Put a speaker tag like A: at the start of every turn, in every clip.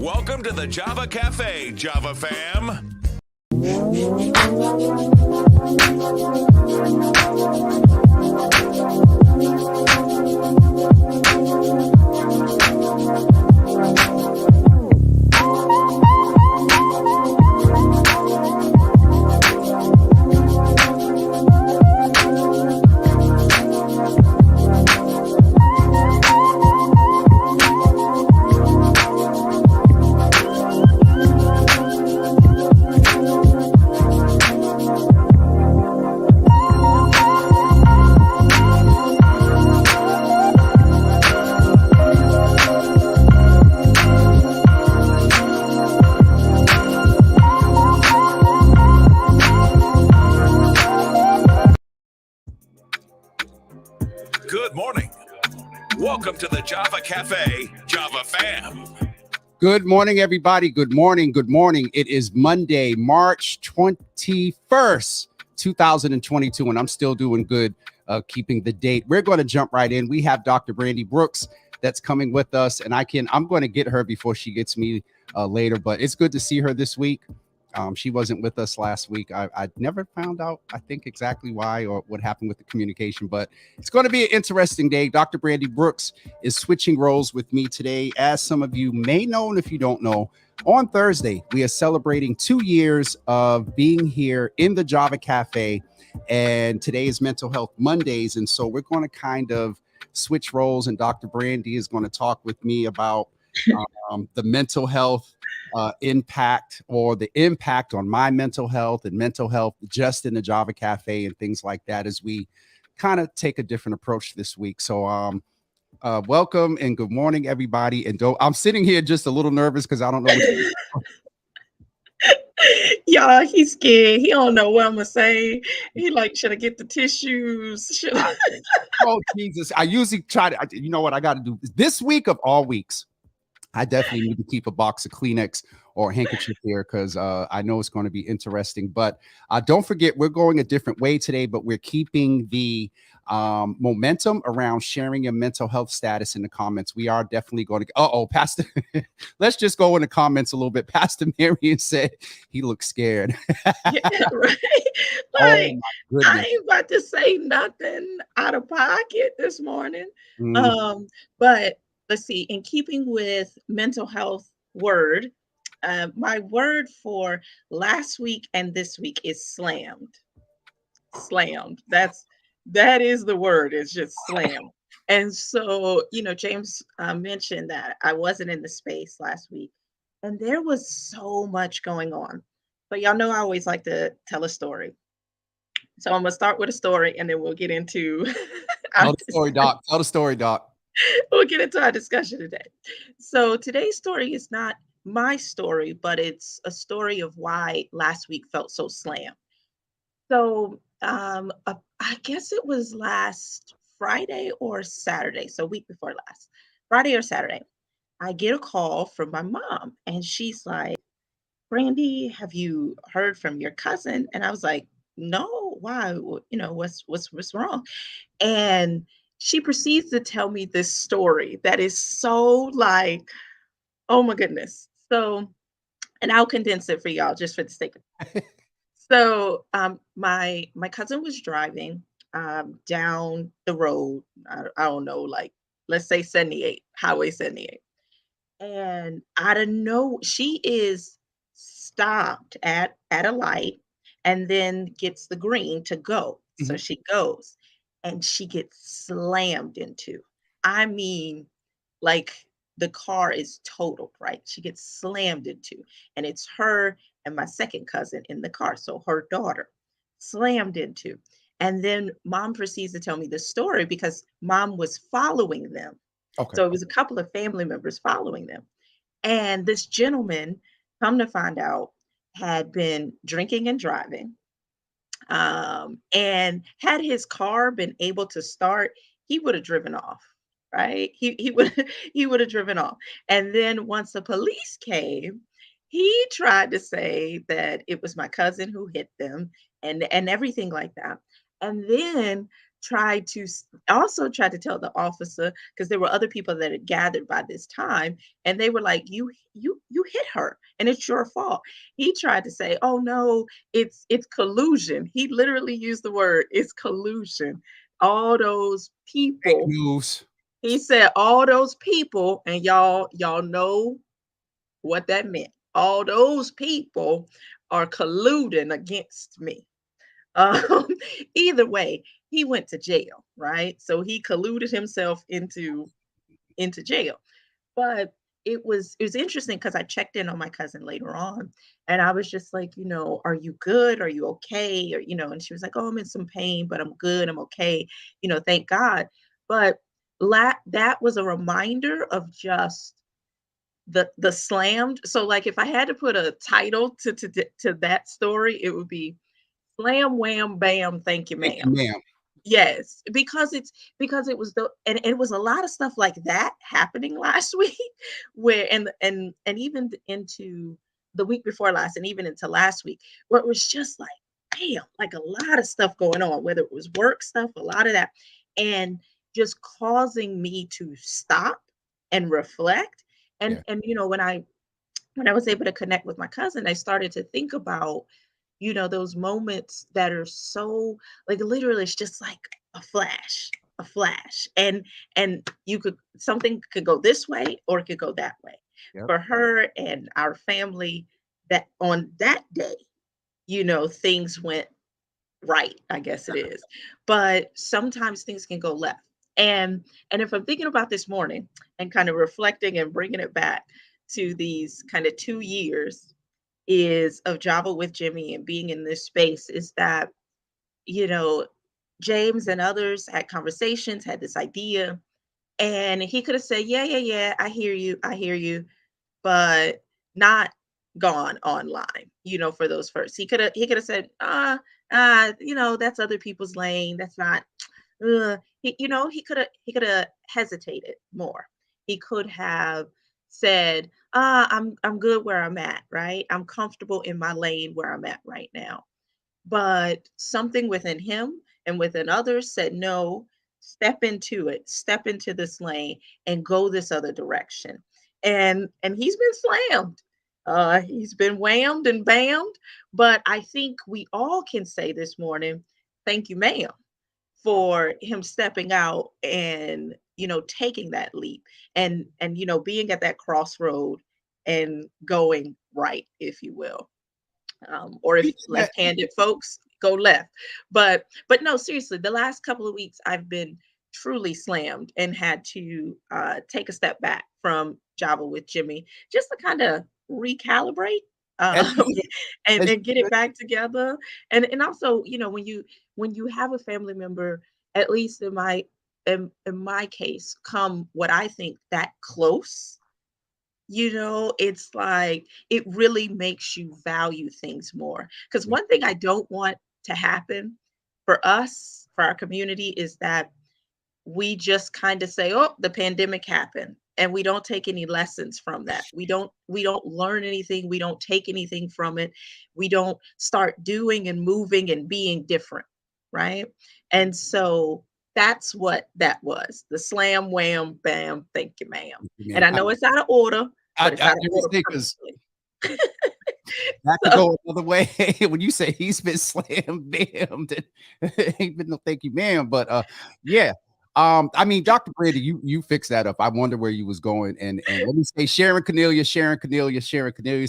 A: Welcome to the Java Cafe, Java fam. Good morning. Welcome to the Java Cafe, Java fam.
B: Good morning, everybody. Good morning. Good morning. It is Monday, March 21st, 2022, and I'm still doing good keeping the date. We're going to jump right in. We have Dr. Brandy Brooks that's coming with us, and I'm going to get her before she gets me later, but it's good to see her this week. She wasn't with us last week. I never found out, I think, exactly why or what happened with the communication, but it's going to be an interesting day. Dr. Brandy Brooks is switching roles with me today. As some of you may know, and if you don't know, on Thursday, we are celebrating 2 years of being here in the Java Cafe, and today is Mental Health Mondays, and so we're going to kind of switch roles, and Dr. Brandy is going to talk with me about the mental health impact, or the impact on my mental health and mental health just in the Java Cafe and things like that, as we kind of take a different approach this week. So welcome and good morning, everybody. And I'm sitting here just a little nervous because I don't know what
C: Y'all, he's scared. He don't know what I'm gonna say. He like, should I get the tissues?
B: Oh, Jesus. I usually try to, you know what I got to do this week of all weeks. I definitely need to keep a box of Kleenex or a handkerchief here because I know it's going to be interesting. But don't forget, we're going a different way today, but we're keeping the momentum around sharing your mental health status in the comments. We are definitely going to, Pastor, let's just go in the comments a little bit. Pastor Marion said he looked scared.
C: Yeah, right. Like, I ain't about to say nothing out of pocket this morning. But let's see, in keeping with mental health word, my word for last week and this week is slammed. Slammed. That is the word. It's just slammed. And so, James mentioned that I wasn't in the space last week, and there was so much going on. But y'all know I always like to tell a story. So I'm gonna start with a story, and then we'll get into
B: Tell the story, Doc. Tell the story, Doc.
C: We'll get into our discussion today. So today's story is not my story, but it's a story of why last week felt so slammed. So I guess it was last Friday or Saturday, so week before last, Friday or Saturday, I get a call from my mom, and she's like, "Brandy, have you heard from your cousin?" And I was like, "No, why? What's wrong?" And she proceeds to tell me this story that is so like, oh my goodness. So, and I'll condense it for y'all just for the sake of it. So, my cousin was driving down the road. I don't know, like, let's say 78, Highway 78. And I don't know, she is stopped at a light and then gets the green to go. So she goes and she gets slammed into. I mean, like, the car is totaled, right? She gets slammed into, and it's her and my second cousin in the car. So her daughter slammed into. And then mom proceeds to tell me the story because mom was following them.
B: Okay.
C: So it was a couple of family members following them. And this gentleman, come to find out, had been drinking and driving. And had his car been able to start, he would have driven off, right? He would he would have driven off. And then once the police came, he tried to say that it was my cousin who hit them and everything like that. And then also tried to tell the officer, because there were other people that had gathered by this time, and they were like, you hit her and it's your fault. He tried to say, oh no, it's collusion. He literally used the word, it's collusion. All those
B: Fake
C: people,
B: news.
C: he said all those people, and y'all know what that meant. All those people are colluding against me. Um, Either way, he went to jail, right? So he colluded himself into jail. But it was interesting because I checked in on my cousin later on, and I was just like, are you good? Are you okay? Or, and she was like, oh, I'm in some pain, but I'm good. I'm okay. Thank God. But that was a reminder of just the slammed. So like if I had to put a title to that story, it would be Slam Wham Bam, Thank You
B: Thank you,
C: Ma'am.
B: ma'am.
C: Yes, because it was it was a lot of stuff like that happening last week, where and even into the week before last, and even into last week, where it was just like, damn, like a lot of stuff going on, whether it was work stuff, a lot of that, and just causing me to stop and reflect. And
B: Yeah.
C: when I was able to connect with my cousin, I started to think about, those moments that are so, like, literally it's just like a flash. And something could go this way or it could go that way.
B: Yep.
C: For her and our family, that on that day, things went right, I guess it is. But sometimes things can go left. And if I'm thinking about this morning and kind of reflecting and bringing it back to these kind of 2 years is of Java with Jimmy and being in this space, is that, you know, James and others had conversations, had this idea, and he could have said, yeah, yeah, yeah, I hear you, but not gone online, for those first. He could have said, that's other people's lane. That's not he could have hesitated more. He could have said, I'm good where I'm at, right? I'm comfortable in my lane where I'm at right now. But something within him and within others said, no, step into it, step into this lane and go this other direction. And he's been slammed. He's been whammed and bammed. But I think we all can say this morning, thank you, ma'am, for him stepping out and taking that leap and being at that crossroad and going right, if you will, or if
B: Yeah.
C: left-handed folks go left. But no, seriously, the last couple of weeks I've been truly slammed and had to take a step back from Java with Jimmy just to kind of recalibrate,
B: As
C: um,
B: you should.
C: and
B: As
C: and get
B: you
C: it
B: should.
C: back together. And also, when you have a family member, at least in my case, come what I think that close, it's like it really makes you value things more. Because
B: Yeah.
C: one thing I don't want to happen for us, for our community, is that we just kind of say, oh, the pandemic happened, and we don't take any lessons from that. We don't learn anything, we don't take anything from it. We don't start doing and moving and being different, right? And so that's what that was, the slam wham bam, thank you, ma'am. And
B: Man,
C: I know it's out of order, but it's
B: I
C: out of order
B: understand because
C: purposely.
B: that could
C: So
B: go another way. When you say he's been slammed, bam, ain't been no thank you, man. But yeah. I mean, Dr. Brady, you fixed that up. I wonder where you was going. And let me say Sharon Cornelius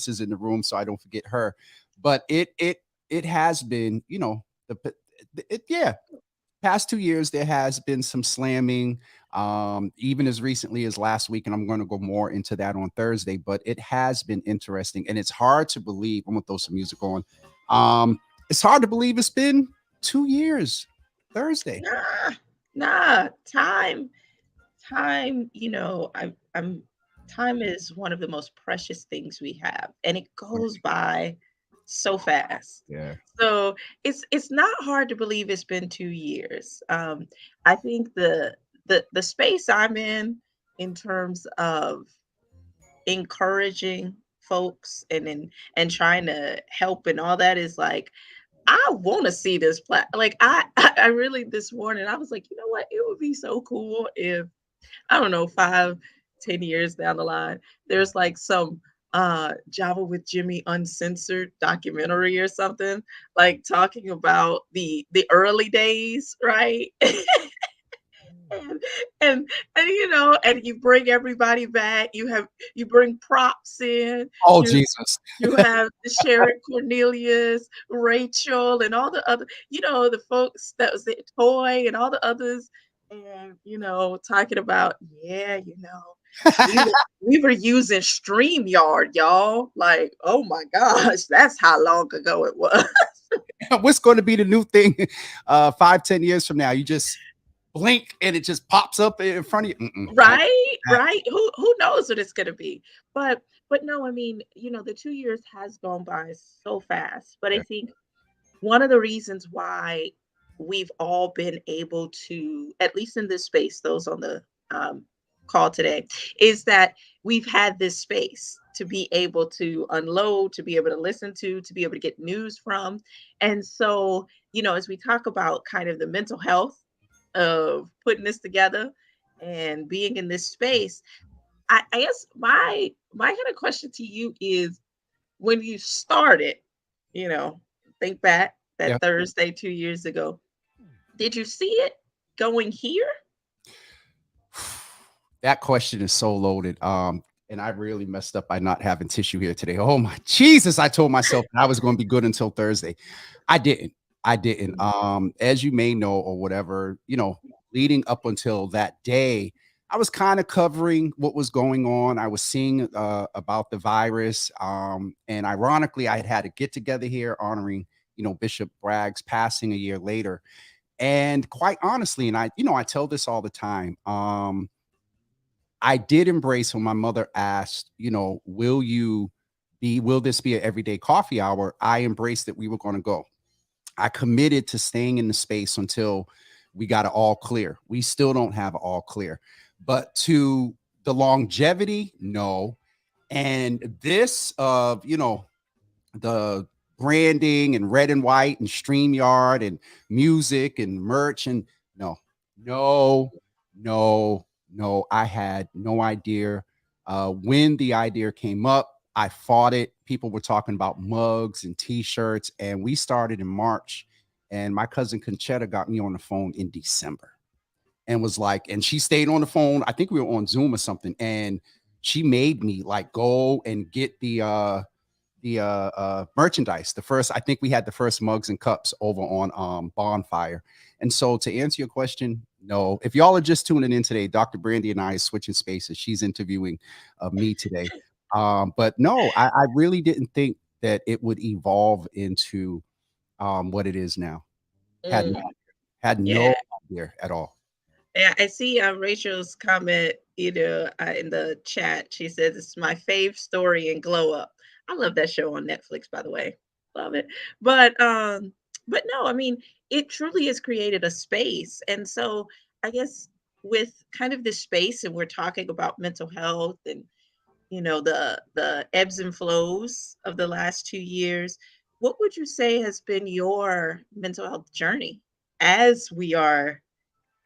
B: is in the room, so I don't forget her. But it has been, yeah, past 2 years, there has been some slamming, even as recently as last week, and I'm going to go more into that on Thursday. But it has been interesting, and it's hard to believe. I'm gonna throw some music on. It's hard to believe it's been 2 years. Thursday.
C: nah, nah, time, I'm time is one of the most precious things we have, and it goes by so fast.
B: Yeah.
C: So it's not hard to believe it's been 2 years. I think the space I'm in terms of encouraging folks and trying to help and all that is like, I want to see this like I really this morning I was like, you know what? It would be so cool if I don't know, 5, 10 years down the line, there's like some Java with Jimmy uncensored documentary or something, like talking about the early days, right? and and and you bring everybody back. You bring props in.
B: Oh,
C: You
B: Jesus.
C: you have the Sharon Cornelius, Rachel, and all the other, the folks that was the Toy and all the others, and talking about, yeah, we were we were using StreamYard, y'all. Like, oh my gosh, that's how long ago it was.
B: What's going to be the new thing 5, 10 years from now? You just blink and it just pops up in front of you.
C: Right, right. Who knows what it's gonna be? But no, I mean, the 2 years has gone by so fast. But I think one of the reasons why we've all been able to, at least in this space, those on the call today, is that we've had this space to be able to unload, to be able to listen to be able to get news from. And so, as we talk about kind of the mental health of putting this together and being in this space, I guess my kind of question to you is, when you started, you know, think back
B: Yeah.
C: that Thursday 2 years ago, did you see it going here?
B: That question is so loaded. And I really messed up by not having tissue here today. Oh my Jesus. I told myself I was going to be good until Thursday. I didn't. I didn't. As you may know, or whatever, leading up until that day, I was kind of covering what was going on. I was seeing about the virus. And ironically, I had had a get together here honoring, Bishop Bragg's passing a year later. And quite honestly, and I tell this all the time. I did embrace when my mother asked, will this be an everyday coffee hour? I embraced that we were going to go. I committed to staying in the space until we got it all clear. We still don't have all clear, but to the longevity, no. And this of, the branding and red and white and StreamYard and music and merch and no, no, no, no. I had no idea. When the idea came up, I fought it. People were talking about mugs and t-shirts, and we started in March. And my cousin Conchetta got me on the phone in December and was like, and she stayed on the phone. I think we were on Zoom or something, and she made me like go and get the merchandise. The first, I think we had the first mugs and cups over on Bonfire. And so to answer your question, no. If y'all are just tuning in today, Dr. Brandy and I are switching spaces. She's interviewing me today. But no, I really didn't think that it would evolve into what it is now. Had no,
C: Mm,
B: had
C: yeah.
B: no idea at all.
C: Yeah, I see Rachel's comment, in the chat. She says it's my fave story in Glow Up. I love that show on Netflix, by the way. Love it. But no, I mean, it truly has created a space. And so I guess with kind of this space, and we're talking about mental health and the ebbs and flows of the last 2 years, what would you say has been your mental health journey as we are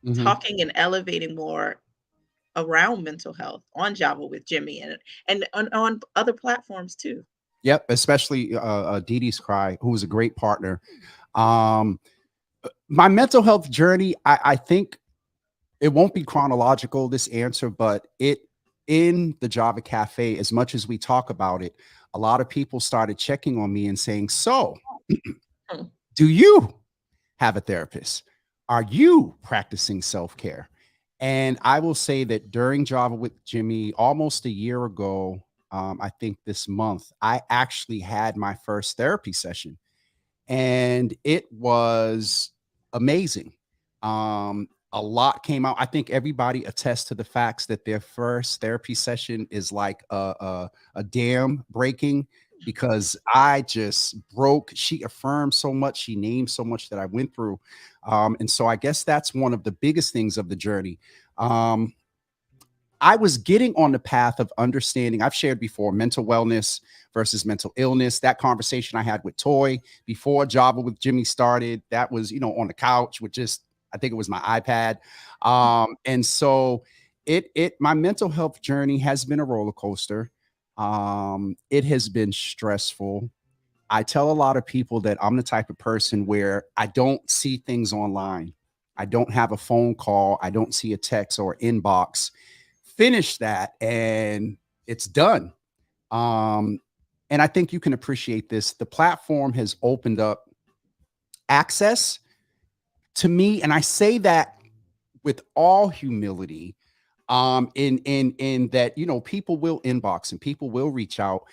B: Mhm.
C: talking and elevating more around mental health on Java with Jimmy, and on other platforms too?
B: Yep, especially Dee Dee's Cry, who was a great partner. Um, my mental health journey, I think it won't be chronological, this answer, but it in the Java Cafe, as much as we talk about it, a lot of people started checking on me and saying, so
C: Mm,
B: do you have a therapist? Are you practicing self-care? And I will say that during Java with Jimmy, almost a year ago, I think this month, I actually had my first therapy session, and it was amazing. A lot came out. I think everybody attests to the facts that their first therapy session is like a dam breaking, because I just broke. She affirmed so much, she named so much that I went through. And so I guess that's one of the biggest things of the journey. Um, I was getting on the path of understanding. I've shared before mental wellness versus mental illness. That conversation I had with Toy before Java with Jimmy started, that was, on the couch with just, I think it was my iPad. And so my mental health journey has been a roller coaster. It has been stressful. I tell a lot of people that I'm the type of person where I don't see things online. I don't have a phone call. I don't see a text or inbox. Finish that and it's done. Um, and I think you can appreciate this. The platform has opened up access to me, and I say that with all humility. In that, people will inbox and people will reach out,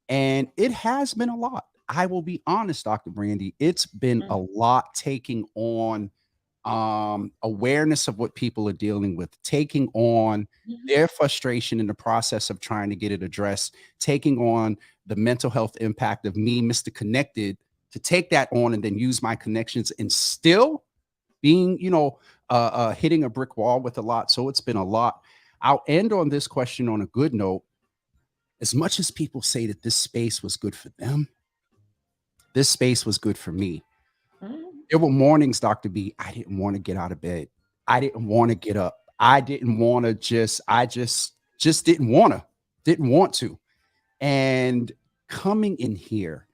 B: and it has been a lot. I will be honest, Dr. Brandy, it's been a
C: Mm,
B: lot taking on awareness of what people are dealing with, taking on
C: mhm.
B: their frustration in the process of trying to get it addressed, taking on the mental health impact of me, Mr. Connected, to take that on and then use my connections and still being, hitting a brick wall with a lot. So it's been a lot. I'll end on this question on a good note. As much as people say that this space was good for them, this space was good for me.
C: Mm,
B: There were mornings, Dr. B, I didn't want to get out of bed. I didn't want to get up. I didn't want to just didn't want to. And coming in here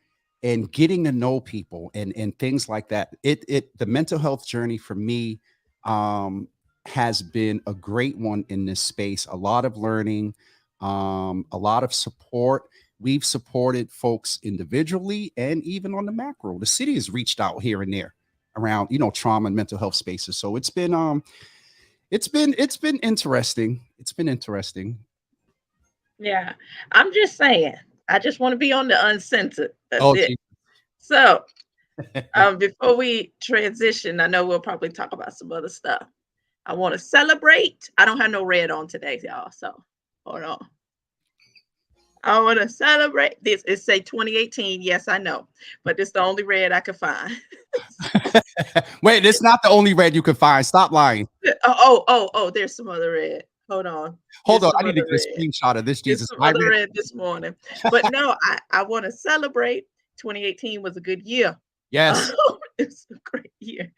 B: and getting to know people and things like that, the mental health journey for me um has been a great one in this space. A lot of learning, a lot of support. We've supported folks individually and even on the macro. The city has reached out here and there around, trauma and mental health spaces. So it's been interesting. It's been interesting.
C: yeah, I'm just saying. I just want to be on the uncensored. That's
B: Oh,
C: it.
B: gee.
C: So, before we transition, I know we'll probably talk about some other stuff. I want to celebrate. I don't have no red on today, y'all. So, hold on. I want to celebrate this. It say 2018. Yes, I know, but it's the only red I could find.
B: Wait, it's not the only red you can find. Stop lying.
C: Oh, there's some other red. Hold on.
B: Hold
C: There's
B: on.
C: some
B: I need to
C: other
B: get a
C: red.
B: screenshot of this.
C: There's
B: Jesus.
C: some
B: My
C: other
B: red.
C: red this morning. But no, I want to celebrate. 2018 was a good year.
B: Yes.
C: It's a great year.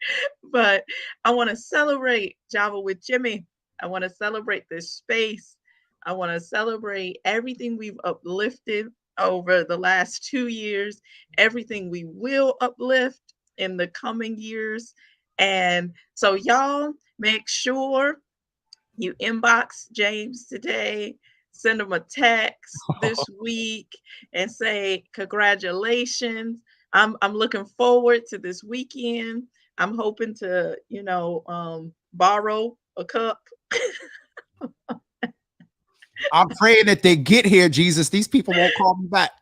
C: But I want to celebrate Java with Jimmy. I want to celebrate this space. I want to celebrate everything we've uplifted over the last 2 years, everything we will uplift in the coming years. And so, y'all, make sure you inbox James today, send him a text this week and say, congratulations. I'm looking forward to this weekend. I'm hoping to, borrow a cup.
B: I'm praying that they get here, Jesus. These people won't call me back.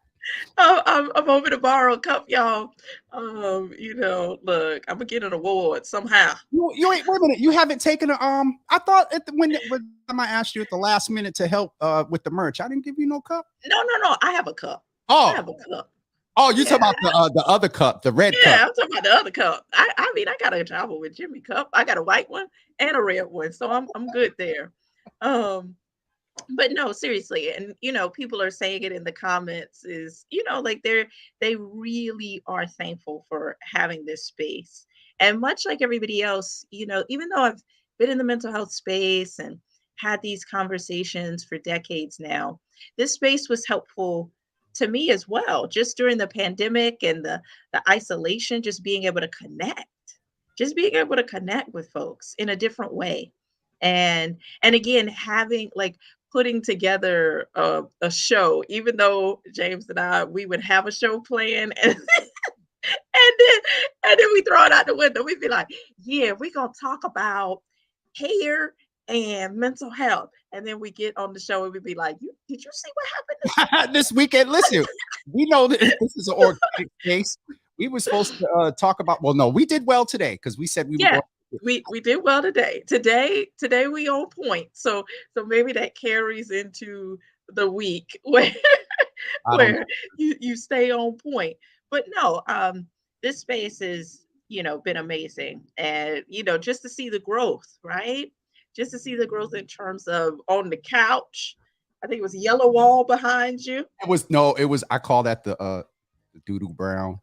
C: I'm hoping to borrow a cup, y'all. Look, I'm gonna get an award somehow.
B: You ain't wait a minute. You haven't taken a I thought when time I asked you at the last minute to help with the merch, I didn't give you no cup.
C: No. I have a cup. I
B: Oh,
C: have a cup.
B: oh, you talking
C: Yeah,
B: about the other cup, the red cup.
C: yeah, I'm talking about the other cup. I mean, I got a travel with Jimmy cup. I got a white one and a red one, so I'm good there. Um, but no, seriously, and people are saying it in the comments is, like they really are thankful for having this space. And much like everybody else, even though I've been in the mental health space and had these conversations for decades now, this space was helpful to me as well, just during the pandemic and the isolation, just being able to connect with folks in a different way. And again, having like putting together a show, even though James and we would have a show plan then and then we throw it out the window. We'd be like, yeah, we're gonna talk about hair and mental health. And then we get on the show and we'd be like, did you see what happened this
B: This weekend. Listen, we know that this is an organic case. We were supposed to talk about. Well, no, we did well today because we said we were
C: Yeah,
B: going.
C: we did well today. Today we on point. So maybe that carries into the week
B: I don't
C: where you stay on point. But no, this space is, been amazing. And just to see the growth, right? just to see the growth in terms of on the couch. I think it was yellow wall behind you.
B: I call that the doo-doo brown.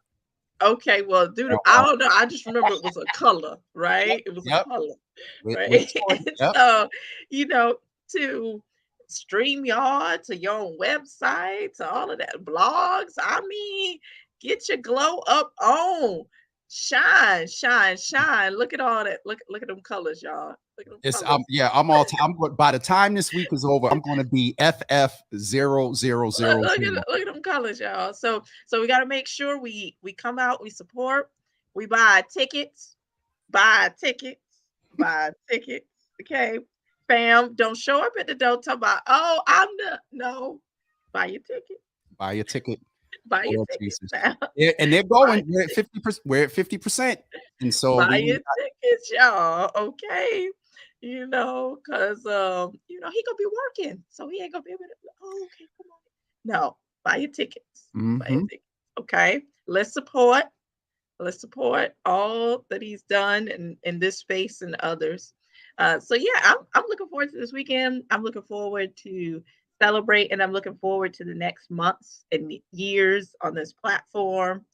C: Okay, well, dude,
B: Brown
C: I
B: wall.
C: don't know. I just remember it was a color,
B: Yep,
C: right? It was a
B: yep.
C: color,
B: With
C: right?
B: choice.
C: And
B: Yep.
C: so, you know, to StreamYard, to your own website, to all of that blogs. I mean, get your glow up on. Shine, shine, shine. Look at all that. Look at them colors, y'all. Look at them
B: It's
C: colors.
B: yeah, I'm all I'm going by the time this week is over, I'm going to be FF0000.
C: Look at them colors, y'all. So we got to make sure we come out, we support, we buy tickets, buy tickets, buy tickets. Okay, fam, don't show up at the door talking about, oh, I'm the no. Buy your ticket.
B: Buy a ticket.
C: Buy your
B: Oh,
C: ticket,
B: Jesus.
C: fam.
B: Yeah, and they're
C: Buy,
B: going. We're at 50%. We're at 50%. And so
C: buy
B: we
C: your tickets, y'all. Okay. Because he gonna be working. So he ain't gonna be able to, oh, okay, come on. No, buy your tickets. Buy your
B: Mhm.
C: tickets. Okay. Let's support. Let's support all that he's done in this space and others. So yeah, I'm looking forward to this weekend. I'm looking forward to celebrate, and I'm looking forward to the next months and years on this platform.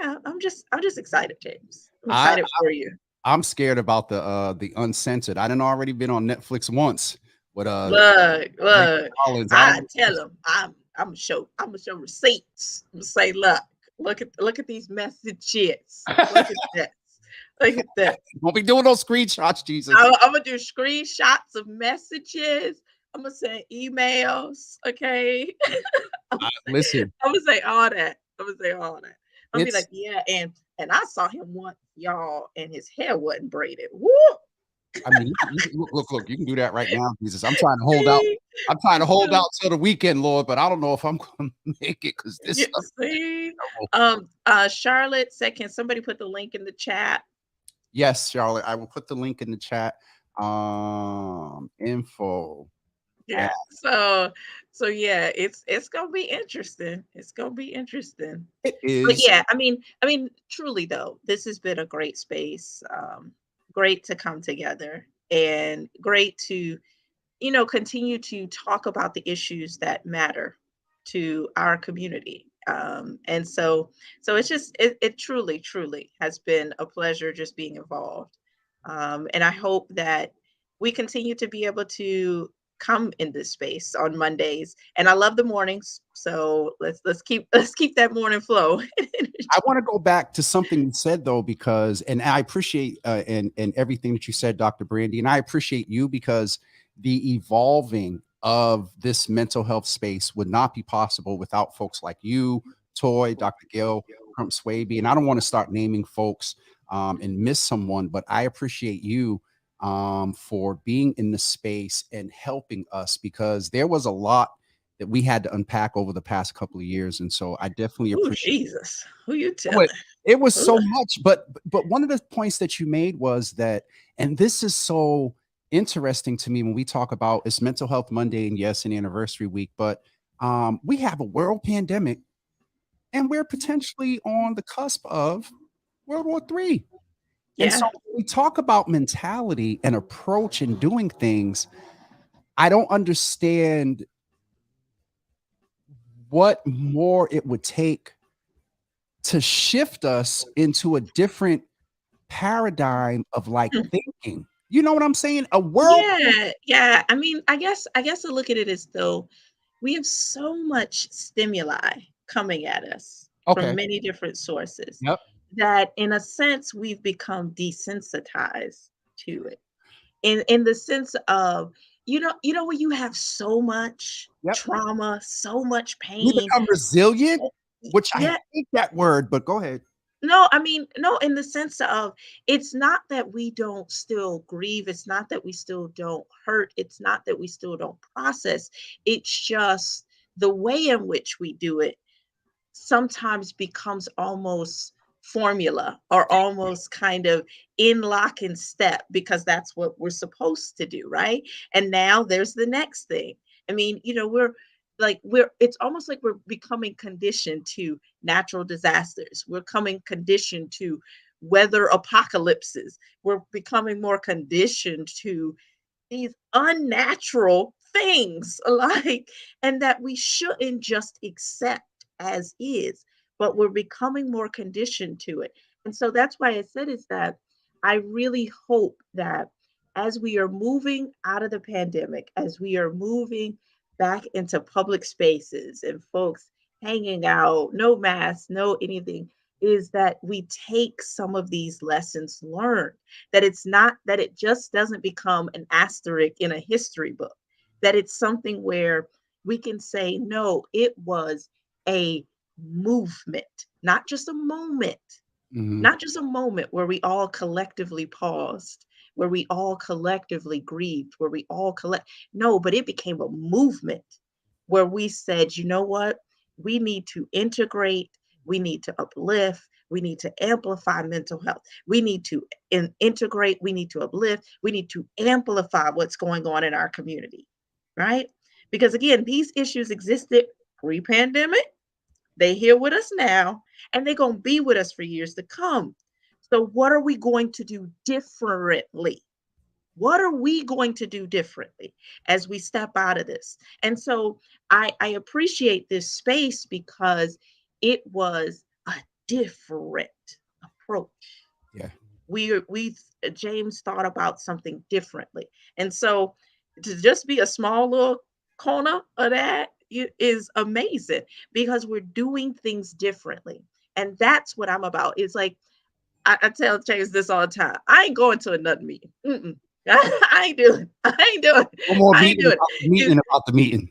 C: Yeah, I'm just excited, James. I'm
B: I
C: excited for you.
B: I'm scared about the uncensored. I done already been on Netflix once with Rick
C: Look.
B: Collins. I
C: I
B: don't
C: tell him I'm gonna show receipts. I'm gonna say, look at these messages. Look at this. Look at this.
B: be doing those screenshots, Jesus.
C: I'm gonna do screenshots of messages. I'm gonna send emails. Okay. I'm gonna say,
B: Listen,
C: I'm gonna say all that. I'm gonna say all that. I'm gonna be
B: it's
C: like, yeah, and I saw him once, y'all, and his hair wasn't braided. Woo!
B: I mean, look, you can do that right now, Jesus. I'm trying to hold out.
C: See,
B: I'm trying to hold
C: so,
B: out till the weekend, Lord, but I don't know if I'm gonna make it because this
C: yeah,
B: stuff.
C: see. Charlotte said, can somebody put the link in the chat?
B: Yes, Charlotte, I will put the link in the chat. Info.
C: Yeah. So yeah, it's gonna be interesting. It's gonna be interesting.
B: It
C: But
B: is.
C: yeah, I mean, truly though, this has been a great space. Great to come together and great to, continue to talk about the issues that matter to our community. And so it's just it truly, truly has been a pleasure just being involved. And I hope that we continue to be able to come in this space on Mondays. And I love the mornings. So let's keep that morning flow.
B: I want to go back to something you said though, because and I appreciate and everything that you said, Dr. Brandy, and I appreciate you because the evolving of this mental health space would not be possible without folks like you, Toy, Dr. Gill, Crump Swaby, and I don't want to start naming folks and miss someone, but I appreciate you for being in the space and helping us because there was a lot that we had to unpack over the past couple of years, and so I definitely
C: Oh,
B: appreciate.
C: Jesus. Who you
B: What
C: telling?
B: it was
C: Ugh.
B: so much, but one of the points that you made was that, and this is so interesting to me when we talk about it's Mental Health Monday and yes, an anniversary week, but we have a world pandemic and we're potentially on the cusp of World War III. And so
C: Yeah.
B: when we talk about mentality and approach and doing things, I don't understand what more it would take to shift us into a different paradigm of like
C: Hmm.
B: thinking. You know what I'm saying? A world.
C: Yeah. Yeah. I mean, I guess I look at it as though we have so much stimuli coming at us from
B: Okay.
C: many different sources
B: Yep.
C: that in a sense we've become desensitized to it. In the sense of, when you have so much
B: Yep.
C: trauma, so much
B: We
C: pain.
B: become resilient, which I
C: Yeah.
B: hate that word, but go ahead.
C: No, I mean, no, in the sense of it's not that we don't still grieve, it's not that we still don't hurt, it's not that we still don't process. It's just the way in which we do it sometimes becomes almost formula or almost kind of in lock and step because that's what we're supposed to do, right? And now there's the next thing. I mean, we're it's almost like we're becoming conditioned to natural disasters. We're coming conditioned to weather apocalypses. We're becoming more conditioned to these unnatural things, like, and that we shouldn't just accept as is, but we're becoming more conditioned to it. And so that's why I said is that I really hope that as we are moving out of the pandemic, as we are moving back into public spaces and folks hanging out, no masks, no anything, is that we take some of these lessons learned, that it's not that it just doesn't become an asterisk in a history book, that it's something where we can say, no, it was a movement, not just a moment,
B: Mhm.
C: not just a moment where we all collectively paused, where we all collectively grieved, where we all no, but it became a movement where we said, you know what? We need to integrate, we need to uplift, we need to amplify mental health. We need to integrate, we need to uplift, we need to amplify what's going on in our community, right? Because again, these issues existed pre-pandemic, they here with us now, and they're going to be with us for years to come. So, what are we going to do differently? What are we going to do differently as we step out of this? And so, I appreciate this space because it was a different approach.
B: Yeah.
C: We James thought about something differently, and so to just be a small little corner of that is amazing because we're doing things differently, and that's what I'm about. It's like I tell James this all the time. I ain't going to another meeting. Mm-mm. I ain't doing. I ain't doing.
B: No more
C: I ain't
B: meeting
C: doing
B: about the
C: it.
B: meeting about the meeting.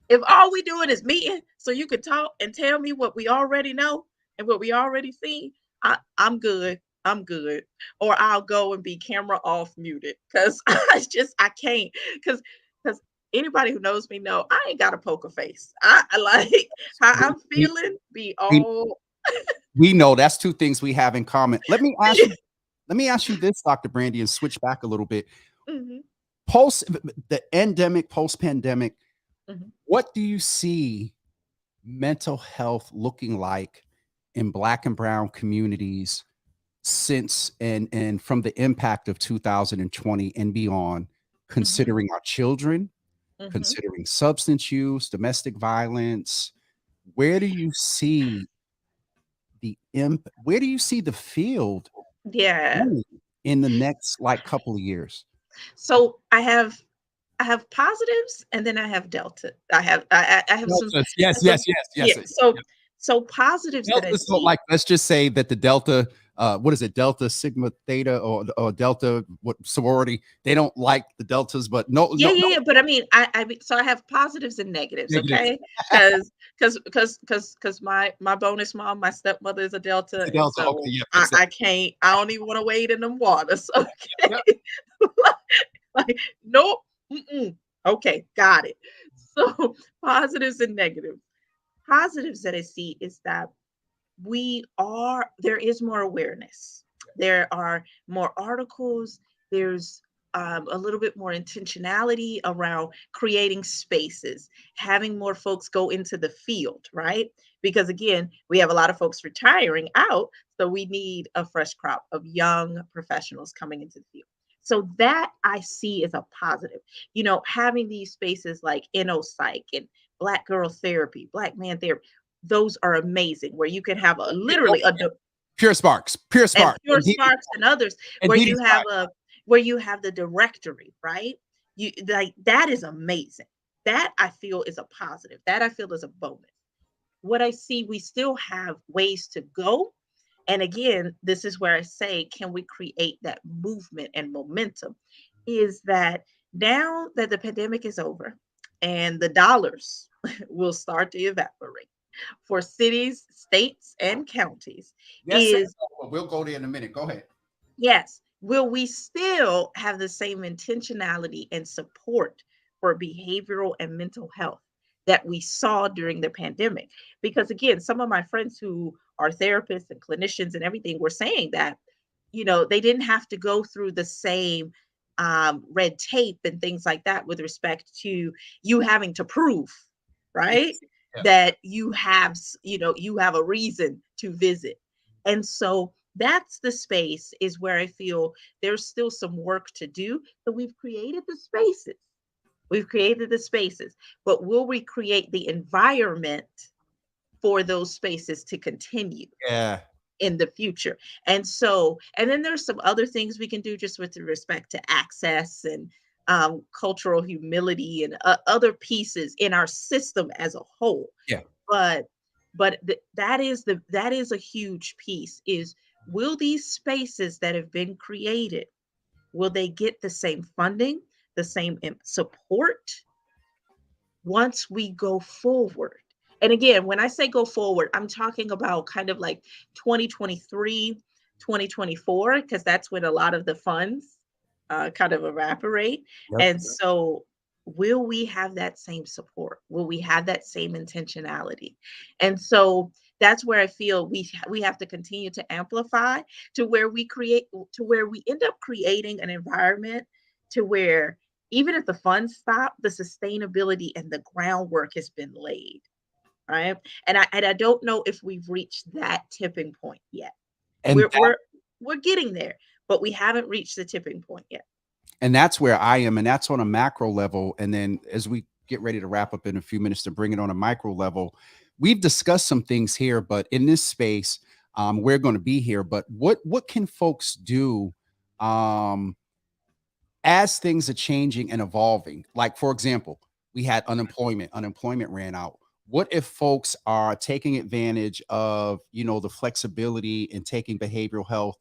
C: If all we doing is meeting, so you can talk and tell me what we already know and what we already seen, I'm good. I'm good. Or I'll go and be camera off muted because I can't because anybody who knows me know I ain't got a poker face. I like how
B: We,
C: I'm
B: we,
C: feeling be
B: we,
C: all
B: we know that's two things we have in common. Let me ask you this, Dr. Brandy, and switch back a little bit.
C: Mhm,
B: Post the endemic, post pandemic,
C: mhm,
B: what do you see mental health looking like in Black and Brown communities since and from the impact of 2020 and beyond,
C: mhm,
B: considering our children,
C: mhm.
B: considering substance use, domestic violence? Where do you see where do you see the field
C: Yeah.
B: going in the next like couple of years?
C: So I have positives and then I have delta. I have some
B: Deltas. Yes,
C: some
B: yes, yes,
C: yeah.
B: yes.
C: So positives that I
B: Delta, so
C: see.
B: like let's just say that the Delta, what is it, Delta Sigma Theta or Delta what sorority? They don't like the Deltas, but no,
C: Yeah,
B: no,
C: yeah,
B: no
C: yeah. But I mean, so I have positives and negatives,
B: negatives.
C: okay? Because my bonus mom, my stepmother is a Delta,
B: The
C: and
B: Delta. Okay,
C: so
B: yeah,
C: I,
B: fix that.
C: I can't. I don't even want to wade in them waters,
B: Yep.
C: okay? Like, nope. Mm-mm. Okay, got it. So positives and negatives. Positives that I see is that there is more awareness, there are more articles, there's a little bit more intentionality around creating spaces, having more folks go into the field, right? Because again, we have a lot of folks retiring out, so we need a fresh crop of young professionals coming into the field. So that I see as a positive, having these spaces like Psych and Black girl therapy, Black man therapy, those are amazing, where you can have a literally a
B: Pure
C: and
B: Sparks,
C: Pure Sparks and others,
B: And
C: where
B: Didi
C: you have
B: Sparks.
C: the directory, right? You like that is amazing. That I feel is a positive. That I feel is a bonus. What I see, we still have ways to go. And again, this is where I say, can we create that movement and momentum? Is that now that the pandemic is over and the dollars will start to evaporate for cities, states, and counties,
B: Yes, sir.
C: is
B: We'll go there in a minute. Go ahead.
C: yes, will we still have the same intentionality and support for behavioral and mental health that we saw during the pandemic? Because again, some of my friends who are therapists and clinicians and everything were saying that, they didn't have to go through the same red tape and things like that with respect to you having to prove, right?
B: Yeah.
C: That you have a reason to visit. And so That's the space is where I feel there's still some work to do, but we've created the spaces. We've created the spaces, but will we create the environment for those spaces to continue
B: Yeah.
C: in the future? And so, and then there's some other things we can do just with respect to access and cultural humility and other pieces in our system as a whole.
B: Yeah.
C: But that is a huge piece. Is will these spaces that have been created, will they get the same funding, the same support once we go forward? And again, when I say go forward, I'm talking about kind of like 2023, 2024, because that's when a lot of the funds kind of evaporate.
B: Yep.
C: And so, will we have that same support? Will we have that same intentionality? And so, that's where I feel we have to continue to amplify to where we create to where we end up creating an environment to where even if the funds stop, the sustainability and the groundwork has been laid, right? And I don't know if we've reached that tipping point yet.
B: And
C: We're we're we're getting there, but we haven't reached the tipping point yet.
B: that's where I am, and that's on a macro level. And then as we get ready to wrap up in a few minutes to bring it on a micro level, we've discussed some things here, but in this space, we're going to be here. But what can folks do as things are changing and evolving? Like, for example, we had unemployment ran out. What if folks are taking advantage of, the flexibility and taking behavioral health,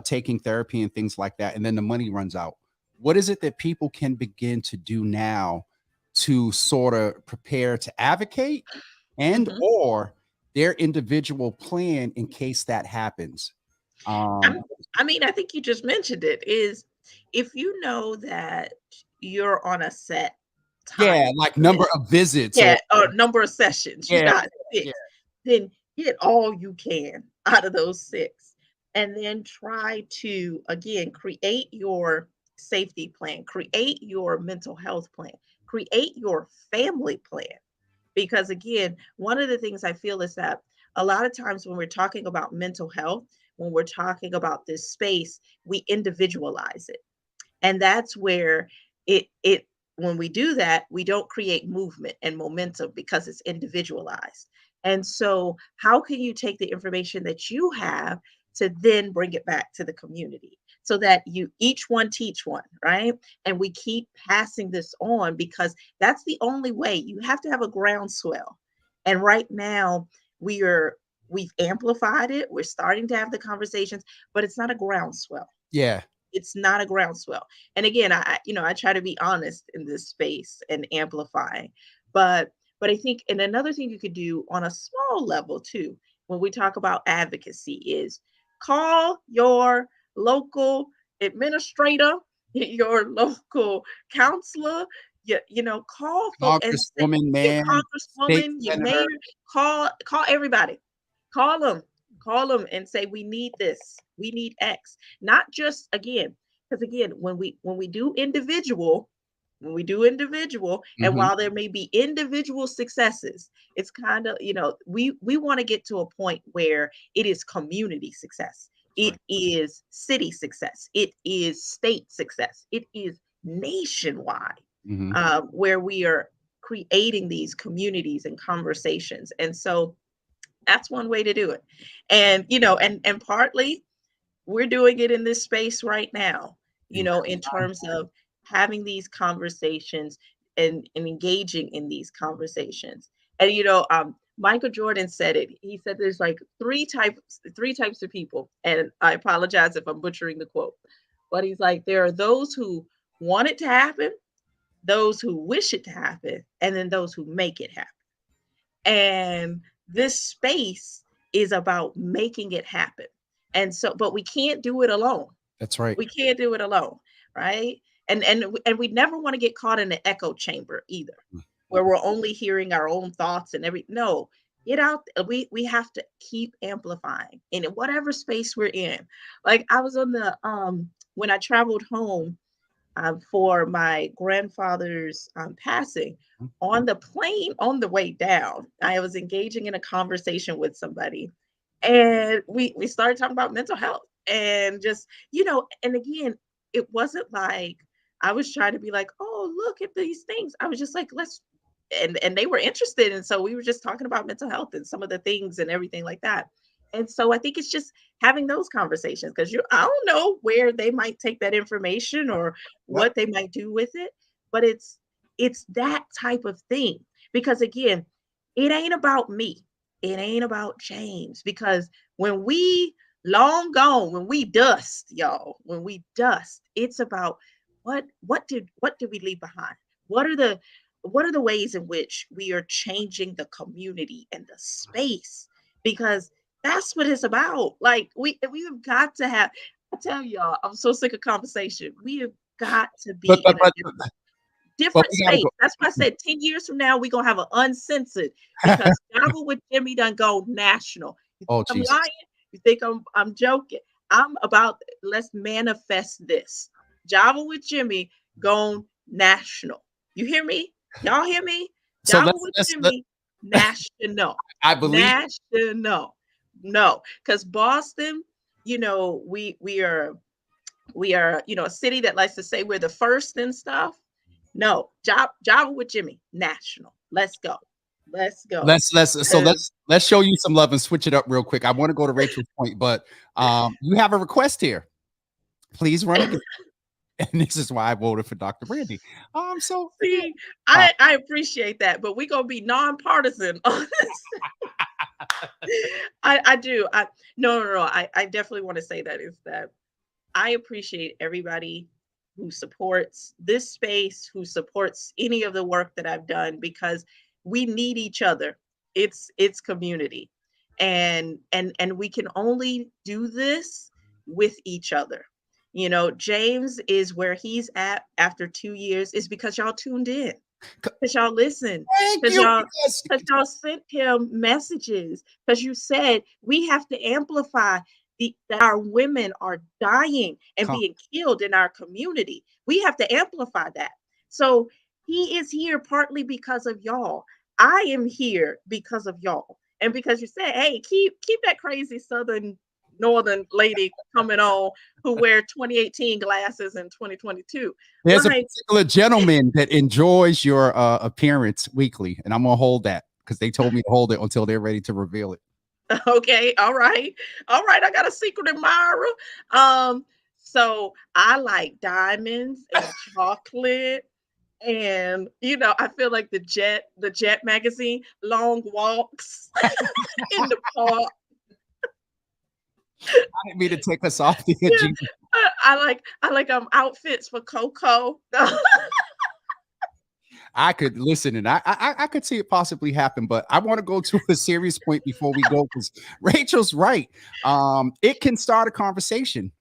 B: taking therapy and things like that, and then the money runs out? What is it that people can begin to do now to sort of prepare to advocate and
C: Mhm.
B: or their individual plan in case that happens? Um,
C: I'm, I mean, I think you just mentioned it. Is if you know that you're on a set
B: yeah,
C: time
B: like
C: limit,
B: number of visits or
C: yeah, or number of sessions, you
B: yeah,
C: got
B: yeah,
C: 6, then get all you can out of those 6. And then try to, again, create your safety plan, create your mental health plan, create your family plan. Because again, one of the things I feel is that a lot of times when we're talking about mental health, when we're talking about this space, we individualize it. And that's where it when we do that, we don't create movement and momentum because it's individualized. And so, how can you take the information that you have to then bring it back to the community so that you each one teach one, right? And we keep passing this on because that's the only way. You have to have a groundswell. And right now, we are we've amplified it. We're starting to have the conversations, but it's not a groundswell.
B: yeah.
C: It's not a groundswell. And again, I try to be honest in this space and amplifying. But I think, and another thing you could do on a small level too, when we talk about advocacy, is call your local administrator, your local counselor, call folk and say,
B: Congresswoman,
C: your
B: man, state
C: congresswoman, your mayor,
B: senator.
C: call everybody. Call them, call them and say, we need this, we need X. Not just again, because again, when we do individual, and
B: Mhm.
C: while there may be individual successes, it's kind of, we want to get to a point where it is community success,
B: That's
C: it
B: right.
C: is city success, it is state success, it is nationwide,
B: Mhm.
C: where we are creating these communities and conversations. And so that's one way to do it. And and partly we're doing it in this space right now,
B: In real
C: in
B: time.
C: terms of having these conversations and engaging in these conversations. And Michael Jordan said it. He said there's like three types of people. And I apologize if I'm butchering the quote. But he's like, there are those who want it to happen, those who wish it to happen, and then those who make it happen. And this space is about making it happen. And so, but we can't do it alone.
B: That's right.
C: We can't do it alone, right? And we never want to get caught in an echo chamber either, where we're only hearing our own thoughts and every no, get out. We have to keep amplifying in whatever space we're in. Like I was on the when I traveled home for my grandfather's passing.
B: Mhm.
C: On the plane, on the way down, I was engaging in a conversation with somebody. And we started talking about mental health and just, and again, it wasn't like I was trying to be like, oh, look at these things. I was just like, let's, and they were interested. And so we were just talking about mental health and some of the things and everything like that. And so I think it's just having those conversations because I don't know where they might take that information or
B: Yep.
C: what they might do with it, but it's that type of thing. Because again, it ain't about me. It ain't about James. Because when we long gone, when we dust, y'all, when we dust, it's about what did we leave behind? What are the ways in which we are changing the community and the space? Because that's what it's about. Like we've got to have. I tell y'all, I'm so sick of conversation. We have got to be
B: But
C: in a
B: but
C: different
B: we gotta
C: space.
B: go.
C: That's why I said 10 years from now, we're gonna have an uncensored because Java with Jimmy done go national. You
B: Oh
C: think I'm
B: Jesus.
C: lying? You think I'm joking? I'm about let's manifest this. Java with Jimmy gone national. You hear me? Y'all hear me?
B: So
C: Java
B: let's
C: with
B: let
C: Jimmy, national.
B: I believe
C: National. No, because Boston, we are a city that likes to say we're the first and stuff. No, Java with Jimmy, national. Let's go. Let's go.
B: let's show you some love and switch it up real quick. I want to go to Rachel's point, but you have a request here. Please run again. And this is why I voted for Dr. Brandy. So yeah.
C: See, I appreciate that, but we're gonna be nonpartisan on this. I do. No. I definitely want to say that is that I appreciate everybody who supports this space, who supports any of the work that I've done because we need each other. It's community. And we can only do this with each other. James is where he's at after 2 years is because y'all tuned in. Because y'all listened,
B: Thank
C: because
B: you.
C: y'all
B: Yes.
C: because y'all sent him messages, because you said we have to amplify that our women are dying and
B: Come.
C: being killed in our community. We have to amplify that. So he is here partly because of y'all. I am here because of y'all. And because you said, hey, keep that crazy southern northern lady coming on who wear 2018 glasses in 2022.
B: There's a
C: Like,
B: particular gentleman that enjoys your appearance weekly, and I'm gonna hold that because they told me to hold it until they're ready to reveal it.
C: okay, all right. All right, I got a secret admirer. So I like diamonds and chocolate and I feel like the Jet magazine, long walks in the park.
B: I didn't mean to take us off the
C: Yeah,
B: agenda.
C: I like outfits for Coco.
B: I could listen, and I could see it possibly happen, but I want to go to a serious point before we go because Rachel's right. It can start a conversation,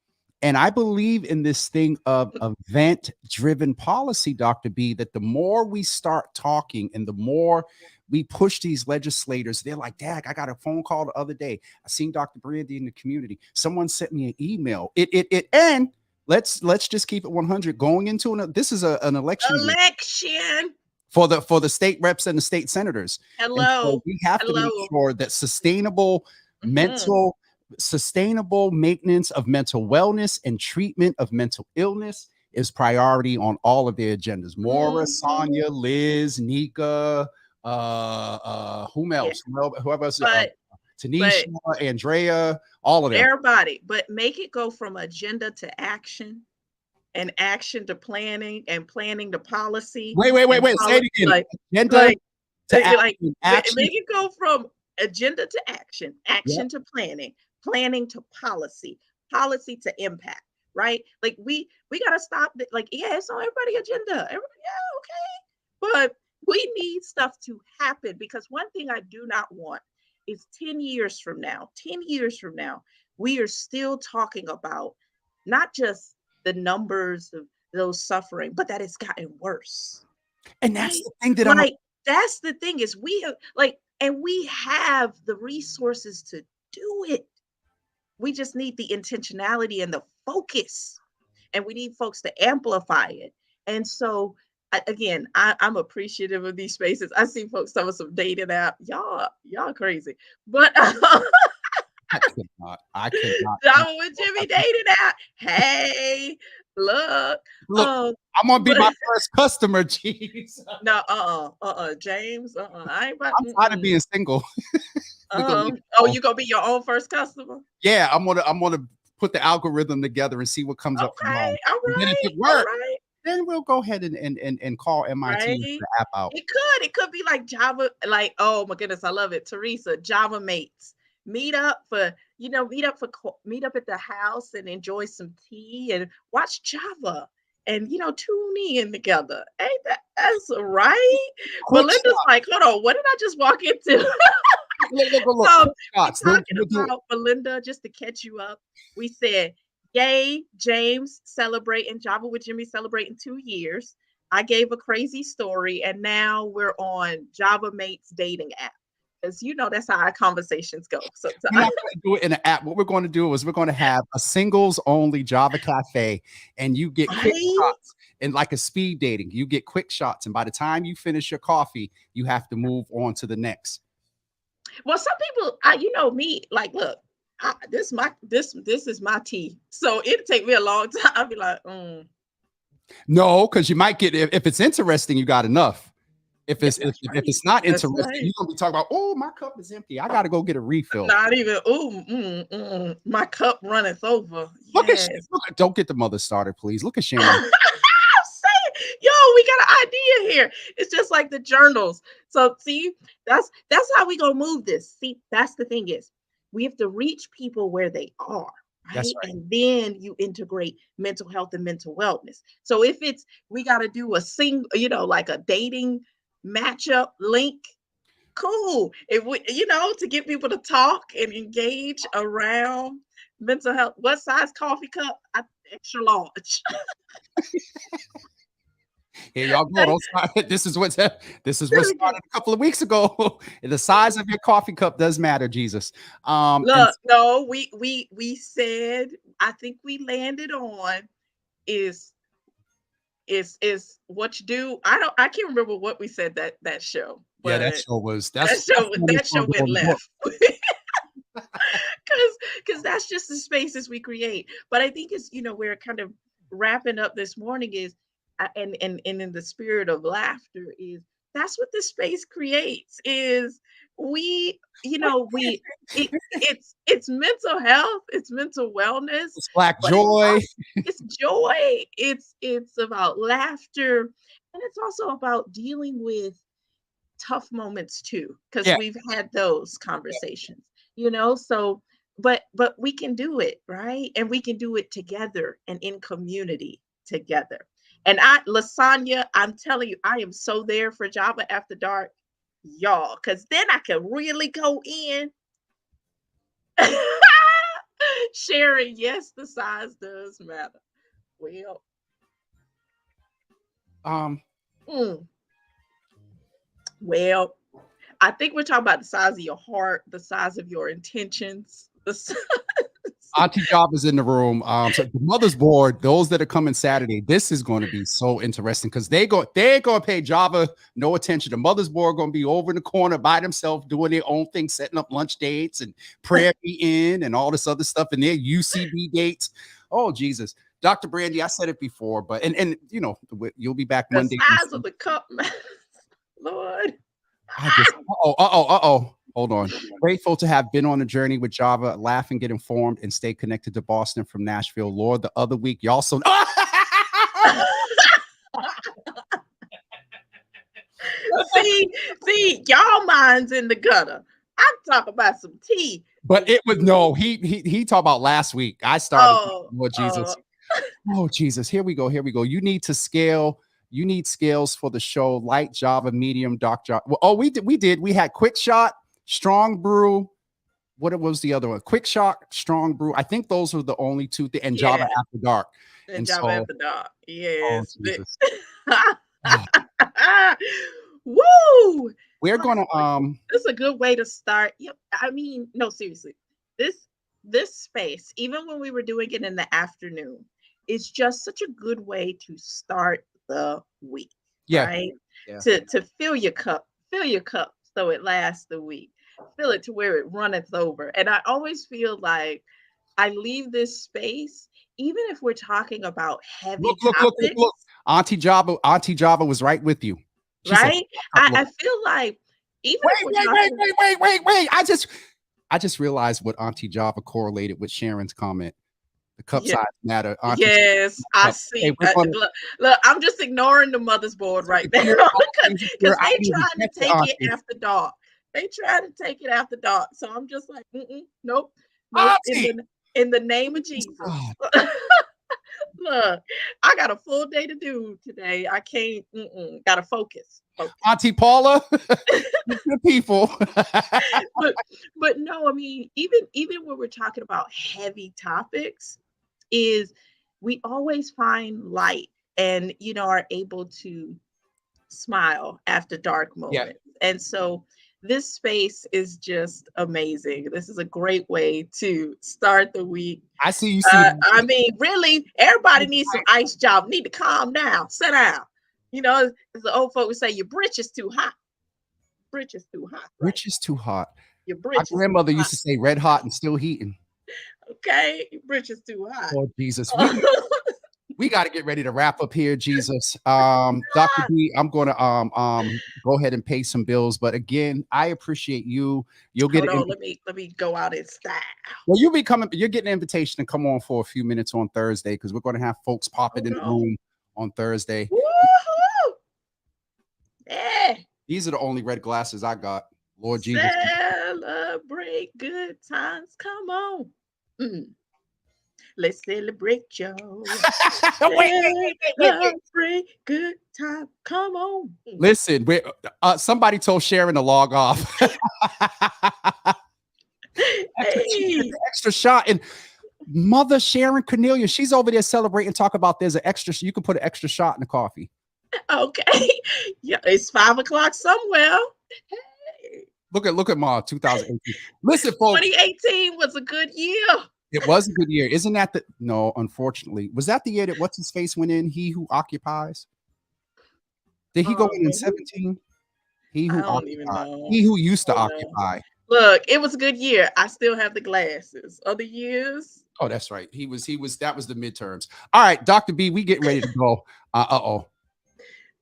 B: and I believe in this thing of event-driven policy, Dr. B. That the more we start talking, and the more we push these legislators, they're like, "Dad, I got a phone call the other day. I seen Dr. Brandy in the community. Someone sent me an email. And let's just keep it 100. Going into this is an election year
C: Election.
B: for the state reps and the state senators. And so
C: Hello.
B: we have to make
C: Hello.
B: sure that
C: Mhm.
B: sustainable maintenance of mental wellness and treatment of mental illness is priority on all of their agendas. Maura,
C: Mhm.
B: Sonia, Liz, Nika, whom
C: Yeah.
B: else? Whoever else,
C: But
B: Tanisha,
C: but
B: Andrea, all of them.
C: everybody, but make it go from agenda to action and action to planning and planning to policy and
B: Wait. Say it again.
C: like
B: Agenda
C: like
B: to
C: like
B: action. Action.
C: make it go from agenda to action,
B: Yep.
C: action to planning, planning to policy, policy to impact, right? Like we got to stop like yeah, it's on everybody's agenda. Everybody, yeah, okay. But we need stuff to happen because one thing I do not want is 10 years from now, 10 years from now, we are still talking about not just the numbers of those suffering, but that it's gotten worse,
B: And that's
C: right?
B: the thing that I'm
C: Like that's the thing is we have like, and we have the resources to do it. We just need the intentionality and the focus, and we need folks to amplify it. And so, again, I'm appreciative of these spaces. I see folks some of some dating app, y'all crazy, but
B: could not. I could not.
C: Java with Jimmy dating app. Hey, look.
B: Look,
C: Um,
B: I'm gonna be
C: but
B: my first customer, jeez.
C: no, James, I ain't about.
B: I'm tired of being single. We're gonna leave it
C: Oh,
B: alone.
C: you gonna be your own first customer?
B: Yeah, I'm gonna put the algorithm together and see what comes up tomorrow.
C: Okay, all
B: And then if
C: right,
B: it
C: all
B: works,
C: right.
B: then we'll go ahead and call MIT and put
C: Right?
B: the app out.
C: It could be like Java, like, oh my goodness, I love it. Teresa, Java mates. Meet up at the house and enjoy some tea and watch Java and tune in together. Ain't that's right?
B: Quick
C: Belinda's
B: shot.
C: like, hold on, what did I just walk into?
B: Look.
C: So
B: Quick
C: we're
B: shots.
C: talking
B: We'll do it.
C: about Belinda, just to catch you up. We said, yay, James celebrating Java with Jimmy celebrating 2 years. I gave a crazy story, and now we're on Java Mates dating app. Because that's how our conversations go. So
B: We're not going to do it in an app. What we're going to do is we're going to have a singles only Java cafe, and you get quick
C: right?
B: shots and like a speed dating. You get quick shots, and by the time you finish your coffee, you have to move on to the next.
C: Well, some people, me, like, look, this is my tea. So it'd take me a long time. I'd be like,
B: No, because you might get if it's interesting, you got enough. If
C: yeah,
B: it's
C: that's
B: if
C: right.
B: it's not
C: That's
B: interesting,
C: right.
B: you're gonna be talking about, oh, my cup is empty. I gotta go get a refill.
C: Not even, my cup runneth over.
B: Look at
C: Yes.
B: don't get the mother started, please. Look at Shannon.
C: I'm saying, yo, we got an idea here. It's just like the journals. So see, that's how we gonna move this. See, that's the thing is, we have to reach people where they are,
B: That's
C: right?
B: right.
C: And then you integrate mental health and mental wellness. So if we got to do like a dating matchup link, cool. If we, to get people to talk and engage around mental health. What size coffee cup? Extra large.
B: Here y'all go. Don't start. This is what started a couple of weeks ago. The size of your coffee cup does matter, Jesus.
C: Look, no, we said, I think we landed on is what you do. I can't remember what we said that show,
B: yeah,
C: but
B: that show was
C: that show went left.
B: book.
C: Because that's just the spaces we create. But I think it's we're kind of wrapping up this morning is and in the spirit of laughter is that's what the space creates is we it's mental health, it's mental wellness,
B: It's Black
C: but
B: joy.
C: it's joy, it's about laughter, and it's also about dealing with tough moments too, because
B: Yeah.
C: we've had those conversations, so but we can do it, right? And we can do it together and in community together. And Lasagna, I'm telling you, I am so there for Java After Dark, y'all, because then I can really go in. Sharing, yes, the size does matter. Well, mm, well, I think we're talking about the size of your heart, the size of your intentions.
B: Auntie Job is in the room. So the mother's board, those that are coming Saturday, this is going to be so interesting because they're going to pay Java no attention. The mother's board going to be over in the corner by themselves doing their own thing, setting up lunch dates and prayer meeting and all this other stuff and their UCB dates. Oh, Jesus. Dr. Brandy, I said it before, but and you'll be back Monday.
C: The size of the cup, Lord.
B: Hold on. Grateful to have been on a journey with Java, laugh and get informed and stay connected to Boston from Nashville. Lord, the other week, y'all so
C: see, y'all minds in the gutter. I'm talking about some tea.
B: But it was no, he talked about last week. I started. Lord Jesus. Oh, Jesus. Here we go. You need scales for the show. Light Java, medium, dark Java. Well, we did. We had quick shot, strong brew. What was the other one? Quick shot, strong brew. I think those were the only two. And Java After Dark.
C: And Java After Dark. Yes.
B: Oh,
C: woo!
B: We're gonna
C: This is a good way to start. Yep. I mean, no, seriously. This space, even when we were doing it in the afternoon, is just such a good way to start the week.
B: Yeah.
C: Right?
B: Yeah.
C: To fill your cup so it lasts the week. Fill it to where it runneth over. And I always feel like I leave this space, even if we're talking about heavy
B: Look.
C: topics,
B: Auntie Java was right with you. She said,
C: right?
B: look,
C: I feel like even if we're talking,
B: wait. I just realized what Auntie Java correlated with Sharon's comment. The cup
C: yeah,
B: size matter. Auntie,
C: yes, I
B: hey,
C: see.
B: we're gonna
C: Look, I'm just ignoring the mother's board right now because
B: I
C: they
B: didn't even
C: trying to
B: catch it,
C: take it
B: Auntie.
C: after dark. They trying to take it after dark. So I'm just like, nope, nope.
B: Auntie!
C: In the name of Jesus.
B: God.
C: Look, I got a full day to do today. I can't. Gotta focus.
B: Auntie Paula, the people.
C: but no, I mean, even when we're talking about heavy topics, is we always find light and are able to smile after dark
B: Yeah,
C: moments. And so this space is just amazing. This is a great way to start the week.
B: I see you see
C: I mean, really, everybody needs some ice job. Need to calm down, sit down. As the old folks say, your britch is too hot. Britch is too hot. Right?
B: Rich is too hot.
C: Your
B: My
C: britch is
B: grandmother
C: too
B: used to say red hot and still heating.
C: hot. Okay, your britch is too hot.
B: Oh, Jesus. We got to get ready to wrap up here, Jesus. Dr. B, I'm going to go ahead and pay some bills. But again, I appreciate you. You'll get
C: Hold on, let me go out in style.
B: Well, you'll be coming. You're getting an invitation to come on for a few minutes on Thursday because we're going to have folks popping in the room on Thursday.
C: Woohoo! Yeah.
B: These are the only red glasses I got. Lord Jesus.
C: Celebrate good times. Come on. Let's celebrate, Joe.
B: wait.
C: Celebrate good time. Come on.
B: Listen, somebody told Sharon to log off. Extra shot. And Mother Sharon Cornelia, she's over there celebrating, talk about there's an extra, you can put an extra shot in the coffee.
C: Okay. Yeah, it's 5 o'clock somewhere. Hey.
B: Look at Ma, 2018. Listen, folks.
C: 2018 was a good year.
B: It was a good year. Isn't that no, unfortunately. Was that the year that what's his face went in? He who occupies. Did he go in 17? He who occupied. He who used to occupy.
C: Look, it was a good year. I still have the glasses. Other years.
B: Oh, that's right. He was that was the midterms. All right, Dr. B, we getting ready to go.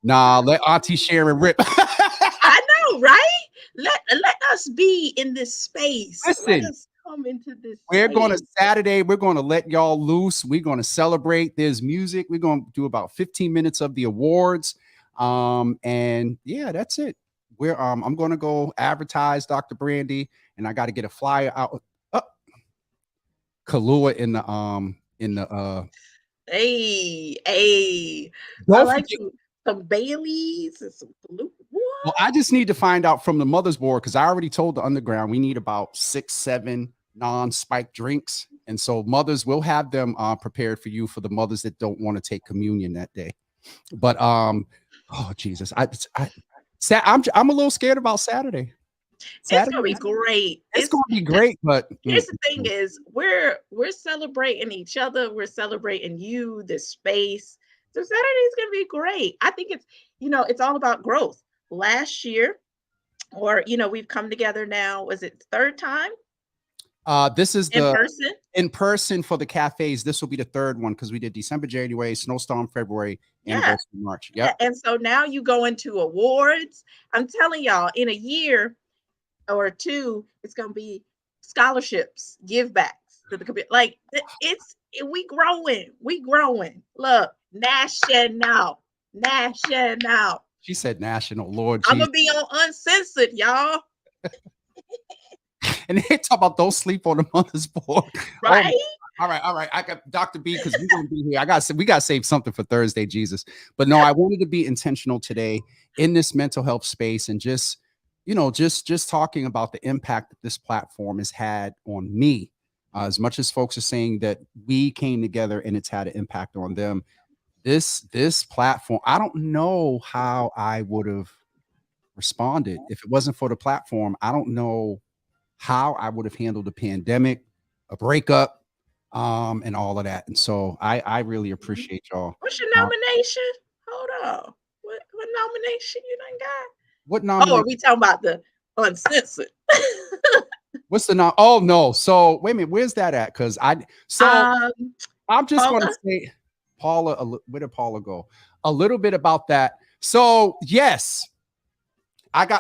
B: Nah, let Auntie Sharon rip.
C: I know, right? Let us be in this space.
B: Listen,
C: let us come into this.
B: We're going to Saturday. We're going to let y'all loose. We're going to celebrate. There's music. We're going to do about 15 minutes of the awards. And yeah, that's it. I'm going to go advertise Dr. Brandy, and I got to get a flyer out. Kahlua in the
C: Hey.
B: I
C: like some Baileys and some Kahlua.
B: Well, I just need to find out from the mother's board because I already told the underground we need about 6-7 non-spiked drinks, and so mothers will have them prepared for you for the mothers that don't want to take communion that day. But oh Jesus, I'm a little scared about Saturday.
C: It's gonna be great.
B: It's gonna be great, but
C: here's the thing: is we're celebrating each other. We're celebrating you, this space. So Saturday's gonna be great. I think it's all about growth. Last year, or we've come together now. Was it third time?
B: This is
C: in person.
B: In person for the cafes. This will be the third one because we did December, January, Snowstorm, February, and March. Yeah.
C: And so now you go into awards. I'm telling y'all, in a year or two, it's gonna be scholarships, give backs to the community. Like we growing. Look, national.
B: She said national. Lord,
C: I'm gonna be on Uncensored, y'all.
B: And they talk about don't sleep on the mother's board.
C: Right.
B: Oh, all right. I got Dr. B because we're gonna be here. We gotta save something for Thursday, Jesus. But no, I wanted to be intentional today in this mental health space and just talking about the impact that this platform has had on me. As much as folks are saying that we came together and it's had an impact on them. This platform, I don't know how I would have responded if it wasn't for the platform. I don't know how I would have handled a pandemic, a breakup, and all of that. And so I really appreciate y'all.
C: What's your nomination? Hold on. What nomination you done got?
B: What nomination?
C: Oh, are we talking about the uncensored.
B: What's the nom? Oh no. So wait a minute. Where's that at? Because I'm just going to
C: Paula?
B: say, Paula. Where did Paula go? A little bit about that. So yes,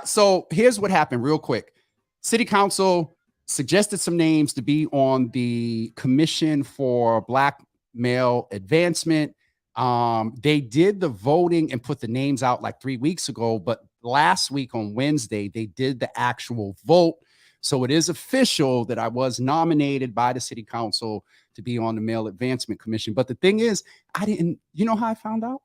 B: So here's what happened, real quick. City Council suggested some names to be on the Commission for Black Male Advancement. They did the voting and put the names out like 3 weeks ago, but last week on Wednesday, they did the actual vote. So it is official that I was nominated by the City Council to be on the Male Advancement Commission. But the thing is, you know how I found out?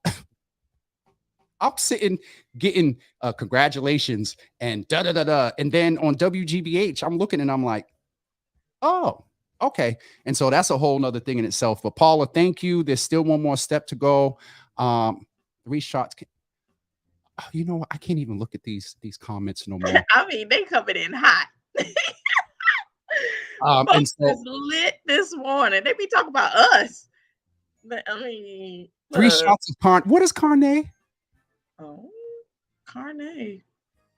B: I'm sitting getting congratulations and da da da da. And then on WGBH, I'm looking and I'm like, oh, okay. And so that's a whole nother thing in itself. But Paula, thank you. There's still one more step to go. 3 shots. You know what? I can't even look at these comments no more.
C: I mean, they coming in hot.
B: And so
C: Folks is lit this morning. They be talking about us. But, I mean,
B: 3 shots of Carne. What is Carne?
C: Oh, Carne.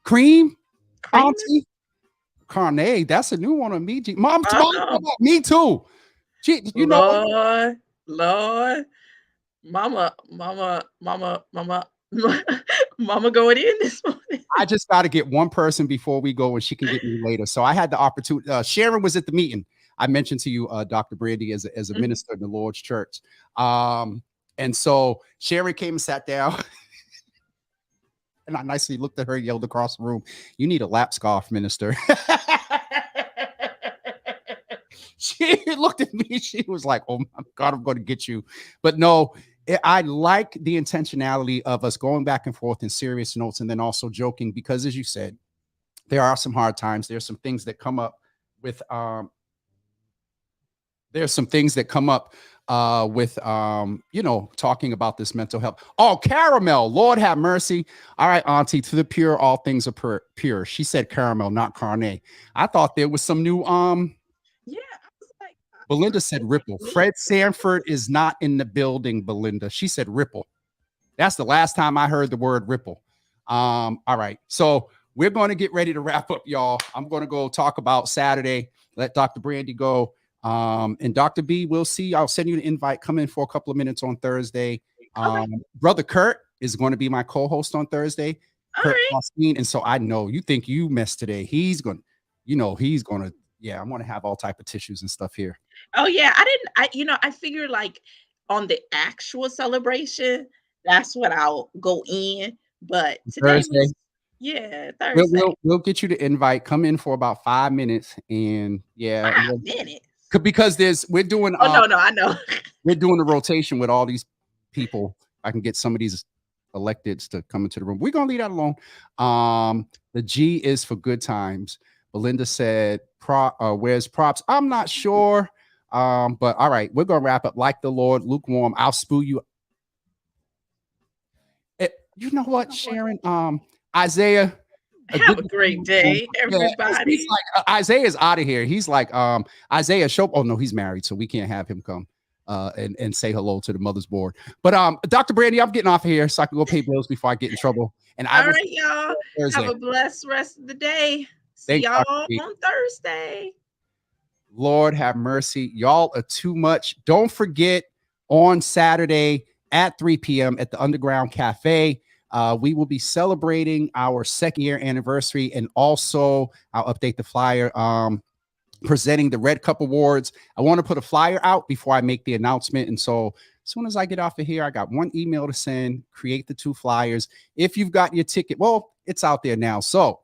B: Cream? Auntie? Carne. That's a new one on me. Mom, me too. You know.
C: Lord. Mama going in this morning.
B: I just got to get one person before we go, and she can get me later. So I had the opportunity. Sharon was at the meeting. I mentioned to you, Dr. Brandy, as a minister in the Lord's church. And so Sharon came and sat down. And I nicely looked at her, yelled across the room, "You need a lap scarf, minister." She looked at me. She was like, "Oh my God, I'm going to get you." But no, I like the intentionality of us going back and forth in serious notes and then also joking, because as you said, there are some hard times. There's some things that come up with talking about this mental health. Oh, caramel, Lord have mercy. All right, Auntie, to the pure, all things are pure. She said caramel, not Carne. I thought there was some new
C: Yeah, I was like,
B: Belinda said Ripple. Fred Sanford is not in the building, Belinda. She said Ripple. That's the last time I heard the word Ripple. All right, so we're going to get ready to wrap up, y'all. I'm going to go talk about Saturday. Let Dr. Brandy go. And Dr. B, we'll see. I'll send you the invite. Come in for a couple of minutes on Thursday. Brother Kurt is going to be my co-host on Thursday. Kurt Faustine. And so I know you think you messed today. He's going to, yeah, I'm going to have all type of tissues and stuff here.
C: Oh yeah. I figured like on the actual celebration, that's what I'll go in. But today
B: Thursday.
C: Thursday.
B: We'll get you the invite. Come in for about 5 minutes, and
C: 5 minutes.
B: Because we're doing.
C: No, I know.
B: We're doing the rotation with all these people. I can get some of these electeds to come into the room. We're gonna leave that alone. The G is for good times. Belinda said, "Where's props?" I'm not sure. But all right, we're gonna wrap up. Like the Lord, lukewarm. I'll spew you. You know what, Sharon? Isaiah.
C: Have a great day, everybody.
B: He's like, Isaiah's out of here. He's like, Isaiah, oh no, he's married, so we can't have him come and say hello to the mother's board. But Dr. Brandy, I'm getting off of here so I can go pay bills before I get in trouble. And
C: all right, y'all. Have a blessed rest of the day. See y'all on Thursday.
B: Lord have mercy. Y'all are too much. Don't forget, on Saturday at 3 p.m. at the Underground Cafe, we will be celebrating our 2nd year anniversary, and also I'll update the flyer, presenting the Red Cup Awards. I want to put a flyer out before I make the announcement. And so as soon as I get off of here, I got one email to send, create the 2 flyers. If you've got your ticket, well, it's out there now. So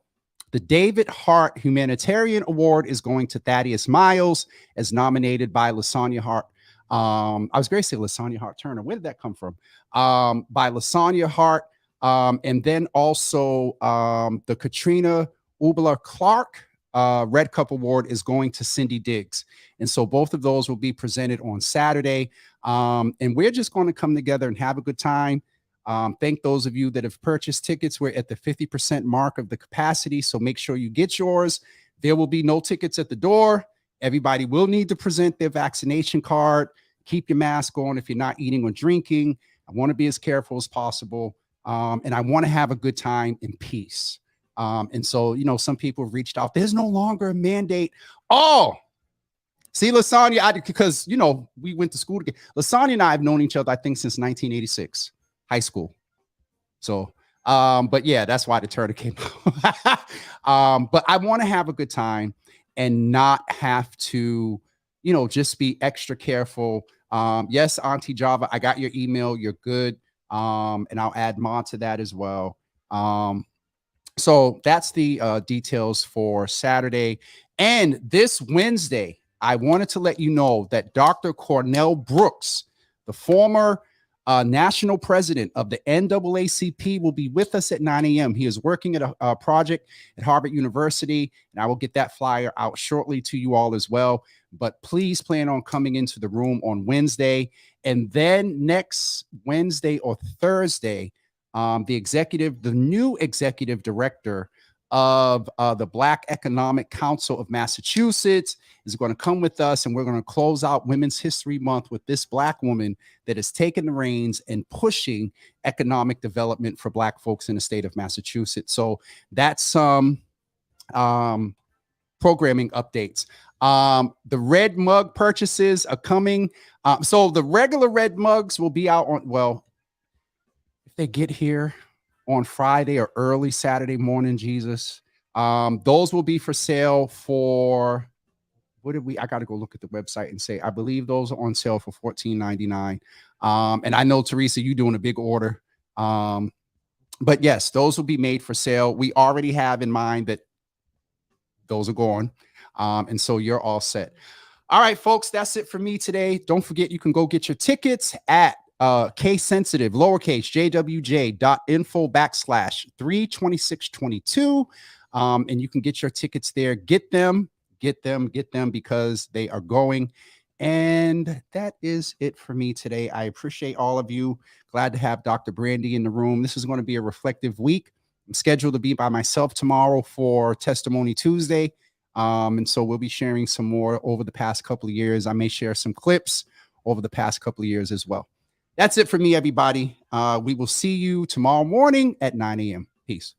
B: the David Hart Humanitarian Award is going to Thaddeus Miles, as nominated by Lasagna Hart. I was going to say Lasagna Hart Turner. Where did that come from? By Lasagna Hart. And then also the Katrina Ubler Clark Red Cup Award is going to Cindy Diggs. And so both of those will be presented on Saturday. And we're just going to come together and have a good time. Thank those of you that have purchased tickets. We're at the 50% mark of the capacity, so make sure you get yours. There will be no tickets at the door. Everybody will need to present their vaccination card. Keep your mask on if you're not eating or drinking. I want to be as careful as possible. And I want to have a good time in peace. And so, some people have reached out. There's no longer a mandate. Oh, see, Lasagna, because, we went to school together. Lasagna and I have known each other, I think, since 1986, high school. So, but yeah, that's why the turtle came out. But I want to have a good time and not have to, just be extra careful. Yes, Auntie Java, I got your email. You're good. And I'll add more to that as well. So that's the details for Saturday. And this Wednesday, I wanted to let you know that Dr. Cornell Brooks, the former national president of the NAACP, will be with us at 9 a.m. He is working at a project at Harvard University, and I will get that flyer out shortly to you all as well. But please plan on coming into the room on Wednesday. And then next Wednesday or Thursday, the new executive director of the Black Economic Council of Massachusetts is going to come with us, and we're going to close out Women's History Month with this Black woman that has taken the reins and pushing economic development for Black folks in the state of Massachusetts. So that's some programming updates. The red mug purchases are coming. So the regular red mugs will be out on, if they get here on Friday or early Saturday morning, Jesus. Those will be for sale for, I got to go look at the website and say, I believe those are on sale for $14.99. And I know, Teresa, you doing a big order. But yes, those will be made for sale. We already have in mind that those are gone. And so you're all set. All right, folks, that's it for me today. Don't forget, you can go get your tickets at case sensitive, lowercase jwj.info/32622. And you can get your tickets there. Get them because they are going. And that is it for me today. I appreciate all of you. Glad to have Dr. Brandy in the room. This is going to be a reflective week. I'm scheduled to be by myself tomorrow for Testimony Tuesday. And so we'll be sharing some more over the past couple of years. I may share some clips over the past couple of years as well. That's it for me, everybody. We will see you tomorrow morning at 9 a.m. Peace.